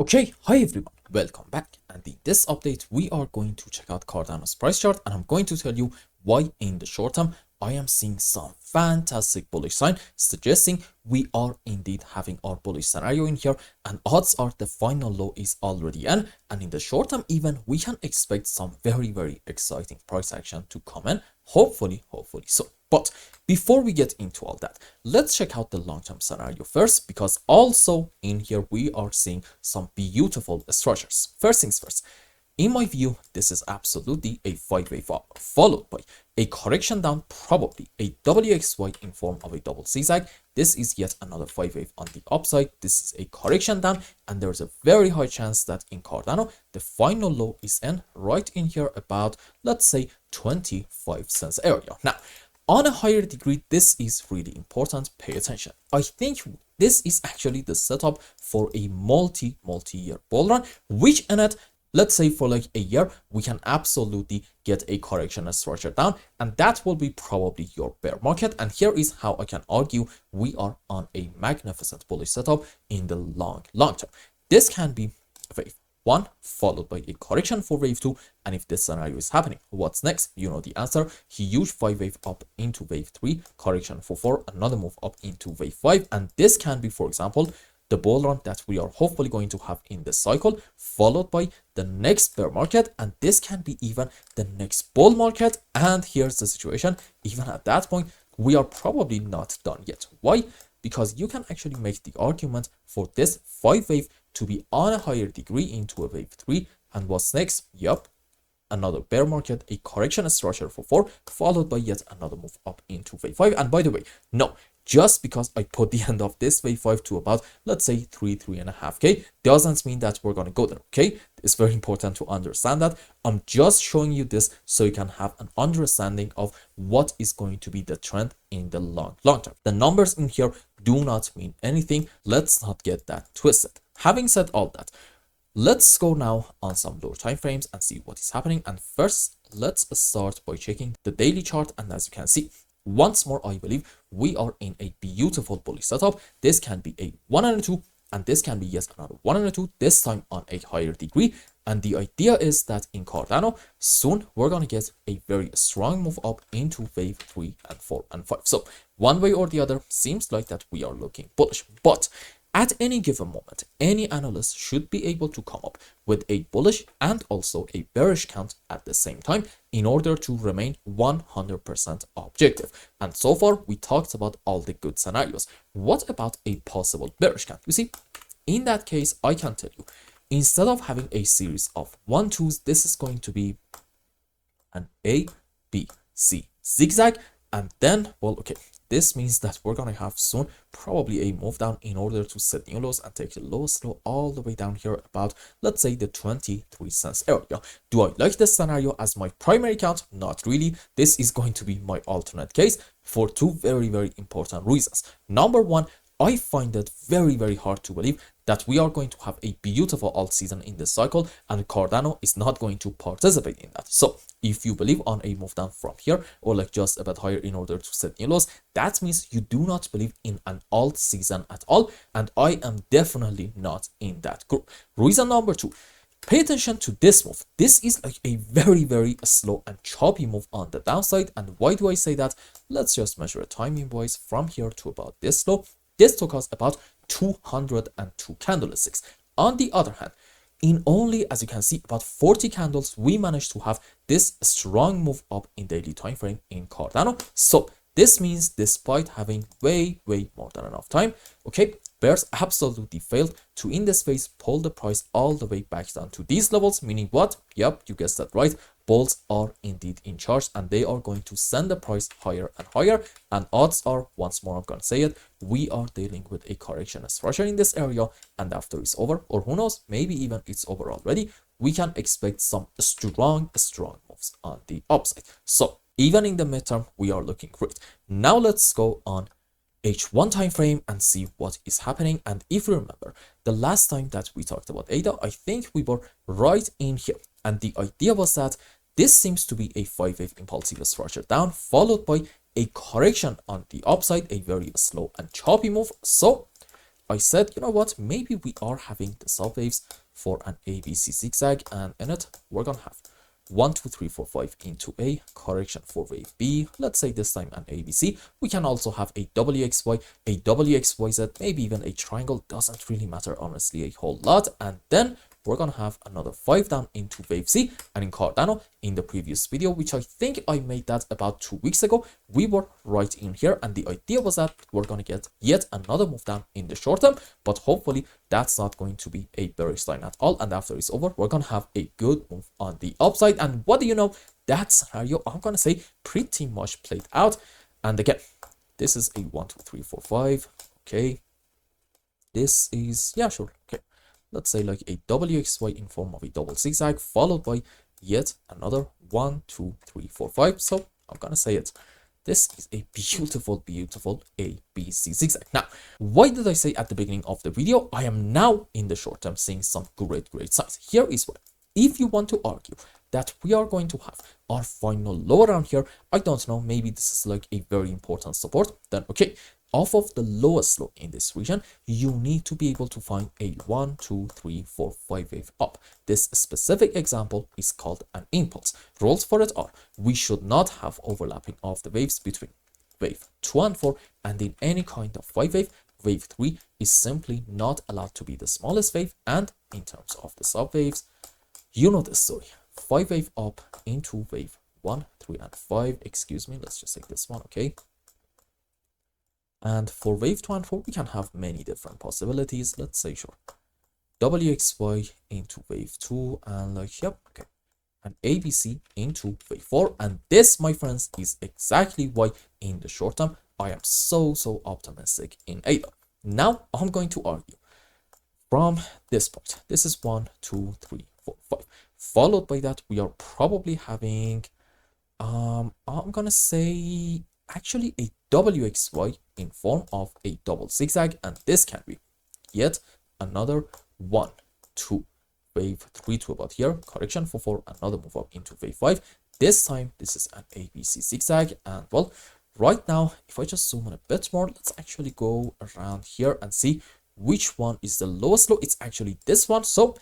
Okay, hi everyone, welcome back. And in this update, we are going to check out Cardano's price chart, and I'm going to tell you why in the short term I am seeing some fantastic bullish sign suggesting we are indeed having our bullish scenario in here, and odds are the final low is already in, and in the short term even we can expect some very exciting price action to come in, hopefully so. But before we get into all that, let's check out the long-term scenario first, because also in here we are seeing some beautiful structures. First things first, in my view, this is absolutely a 5-wave up, followed by a correction down, probably a WXY in form of a double zigzag. This is yet another 5-wave on the upside. This is a correction down, and there's a very high chance that in Cardano, the final low is in right in here about, let's say, 25 cents area. Now, on a higher degree, this is really important. Pay attention. I think this is actually the setup for a multi-year bull run, which in it, let's say for like a year, we can absolutely get a correction structure down, and that will be probably your bear market. And here is how I can argue we are on a magnificent bullish setup in the long term. This can be wave 1 followed by a correction for wave 2, and if this scenario is happening, what's next? You know the answer. Huge 5-wave up into wave 3, correction for 4, another move up into wave 5, and this can be, for example, the bull run that we are hopefully going to have in this cycle, followed by the next bear market, and this can be even the next bull market. And here's the situation, even at that point we are probably not done yet. Why? Because you can actually make the argument for this 5-wave to be on a higher degree into a wave 3, and what's next? Yup, another bear market, a correction structure for 4, followed by yet another move up into wave 5. And by the way, no, just because I put the end of this wave 5 to about, let's say, 3.5k doesn't mean that we're going to go there. Okay, it's very important to understand that. I'm just showing you this so you can have an understanding of what is going to be the trend in the long term. The numbers in here do not mean anything. Let's not get that twisted. Having said all that, let's go now on some lower time frames and see what is happening. And first, let's start by checking the daily chart. And as you can see, once more, I believe we are in a beautiful bullish setup. This can be a 1 and a 2, and this can be yet another 1 and a 2, this time on a higher degree. And the idea is that in Cardano, soon we're going to get a very strong move up into wave 3 and 4 and 5. So one way or the other, seems like that we are looking bullish. But at any given moment, any analyst should be able to come up with a bullish and also a bearish count at the same time in order to remain 100% objective. And so far, we talked about all the good scenarios. What about a possible bearish count? You see, in that case, I can tell you, instead of having a series of 1, 2s, this is going to be an A, B, C zigzag. And then, well, okay, this means that we're going to have soon probably a move down in order to set new lows and take the lowest low all the way down here about, let's say, the 23 cents area. Do I like this scenario as my primary count? Not really. This is going to be my alternate case for two very important reasons. Number one, I find it very hard to believe that we are going to have a beautiful alt season in this cycle, and Cardano is not going to participate in that. So if you believe on a move down from here, or like just a bit higher in order to set new lows, that means you do not believe in an alt season at all, and I am definitely not in that group. Reason number two, pay attention to this move. This is like a very slow and choppy move on the downside. And why do I say that? Let's just measure it timing wise from here to about this low. This took us about 202 candlesticks. On the other hand, in only, as you can see, about 40 candles, we managed to have this strong move up in daily time frame in Cardano. So this means despite having way more than enough time, okay, bears absolutely failed to, in this phase, pull the price all the way back down to these levels, meaning what? Yep, you guessed that right. Bulls are indeed in charge, and they are going to send the price higher and higher. And odds are, once more I'm going to say it, we are dealing with a correction structure in this area, and after it's over, or who knows, maybe even it's over already, we can expect some strong moves on the upside. So even in the midterm, we are looking great. Now let's go on H1 time frame and see what is happening. And if you remember, the last time that we talked about ADA, I think we were right in here, and the idea was that this seems to be a 5-wave impulsive structure down, followed by a correction on the upside, a very slow and choppy move. So I said, you know what, maybe we are having the subwaves for an ABC zigzag, and in it we're gonna have 1 2 3 4 5 into a correction for wave B. Let's say this time an ABC. We can also have a WXY, a WXYZ, maybe even a triangle. Doesn't really matter honestly a whole lot. And then we're gonna have another 5 down into wave C. And in Cardano, in the previous video, which I think I made that about 2 weeks ago, we were right in here, and the idea was that we're gonna get yet another move down in the short term, but hopefully that's not going to be a bearish line at all. And after it's over, we're gonna have a good move on the upside. And what do you know, that scenario, I'm gonna say, pretty much played out. And again, this is a 1 2 3 4 5. Okay, this is, yeah, sure, okay, let's say like a WXY in form of a double zigzag, followed by yet another 1 2 3 4 5. So I'm gonna say it, this is a beautiful, beautiful ABC zigzag. Now, why did I say at the beginning of the video, I am now in the short term seeing some great signs? Here is why. If you want to argue that we are going to have our final low around here, I don't know, maybe this is like a very important support, then okay, off of the lowest low in this region, you need to be able to find a 1 2 3 4 5 wave up. This specific example is called an impulse. Rules for it are, we should not have overlapping of the waves between wave 2 and 4, and in any kind of 5 wave, wave 3 is simply not allowed to be the smallest wave. And in terms of the sub waves, you know the story. 5 wave up into wave 1 3 and 5, excuse me, let's just take this one, okay. And for wave 2 and 4, we can have many different possibilities. Let's say, sure, WXY into wave 2, and like, yep, okay, and ABC into wave 4. And this, my friends, is exactly why in the short term I am so optimistic in ADA. Now I'm going to argue from this part. This is 1 2 3 4 5. Followed by that, we are probably having I'm gonna say actually a WXY in form of a double zigzag, and this can be yet another 1 2 wave 3 to about here, correction for 4, another move up into wave 5. This time this is an ABC zigzag. And well, right now, if I just zoom in a bit more, let's actually go around here and see which one is the lowest low. It's actually this one. So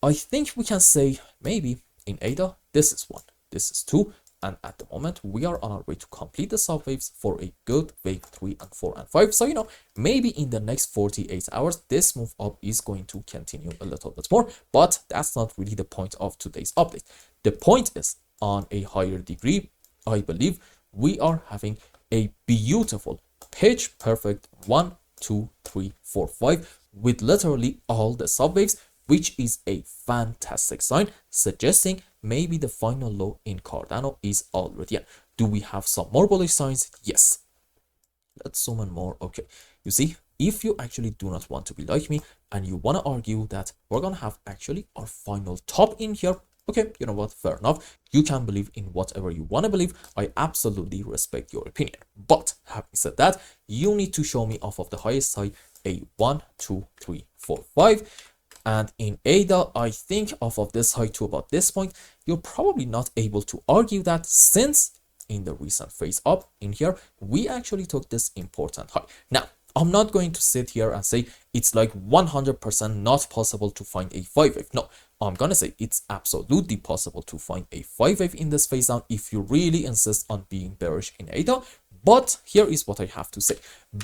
I think we can say maybe in ADA, this is 1, this is 2, and at the moment we are on our way to complete the subwaves for a good wave 3 and 4 and 5. So, you know, maybe in the next 48 hours, this move up is going to continue a little bit more, but that's not really the point of today's update. The point is, on a higher degree, I believe we are having a beautiful, pitch perfect 1 2 3 4 5 with literally all the subwaves, which is a fantastic sign, suggesting maybe the final low in Cardano is already in. Do we have some more bullish signs? Yes. Let's zoom in more. Okay, you see, if you actually do not want to be like me and you want to argue that we're gonna have actually our final top in here, okay, you know what, fair enough. You can believe in whatever you want to believe. I absolutely respect your opinion. But having said that, you need to show me off of the highest high a 1 2 3 4 5. And in ADA, I think off of this high to about this point, you're probably not able to argue that, since in the recent phase up in here, we actually took this important high. Now, I'm not going to sit here and say it's like 100% not possible to find a 5 wave. No, I'm gonna say it's absolutely possible to find a 5 wave in this phase down if you really insist on being bearish in ADA. But here is what I have to say.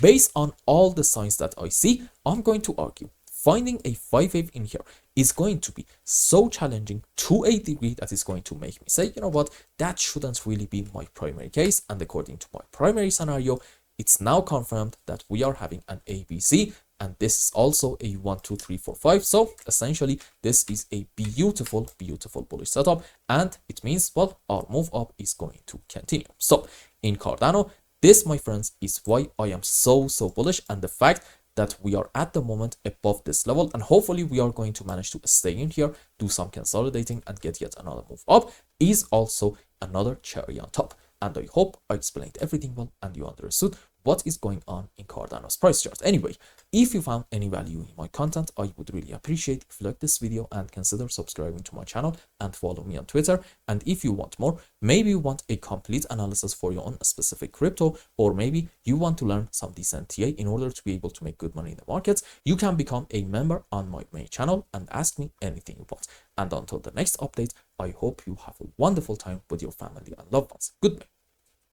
Based on all the signs that I see, I'm going to argue finding a 5 wave in here is going to be so challenging to a degree that is going to make me say, you know what, that shouldn't really be my primary case. And according to my primary scenario, it's now confirmed that we are having an ABC, and this is also a 1 2 3 4 5. So essentially, this is a beautiful bullish setup, and it means, well, our move up is going to continue. So in Cardano, this, my friends, is why I am so bullish, and the fact that we are at the moment above this level, and hopefully we are going to manage to stay in here, do some consolidating, and get yet another move up, is also another cherry on top. And I hope I explained everything well and you understood what is going on in Cardano's price chart. Anyway, If you found any value in my content, I would really appreciate if you like this video and consider subscribing to my channel and follow me on Twitter. And if you want more, maybe you want a complete analysis for your own specific crypto, or maybe you want to learn some decent TA in order to be able to make good money in the markets, you can become a member on my main channel and ask me anything you want. And until the next update, I hope you have a wonderful time with your family and loved ones. Goodbye.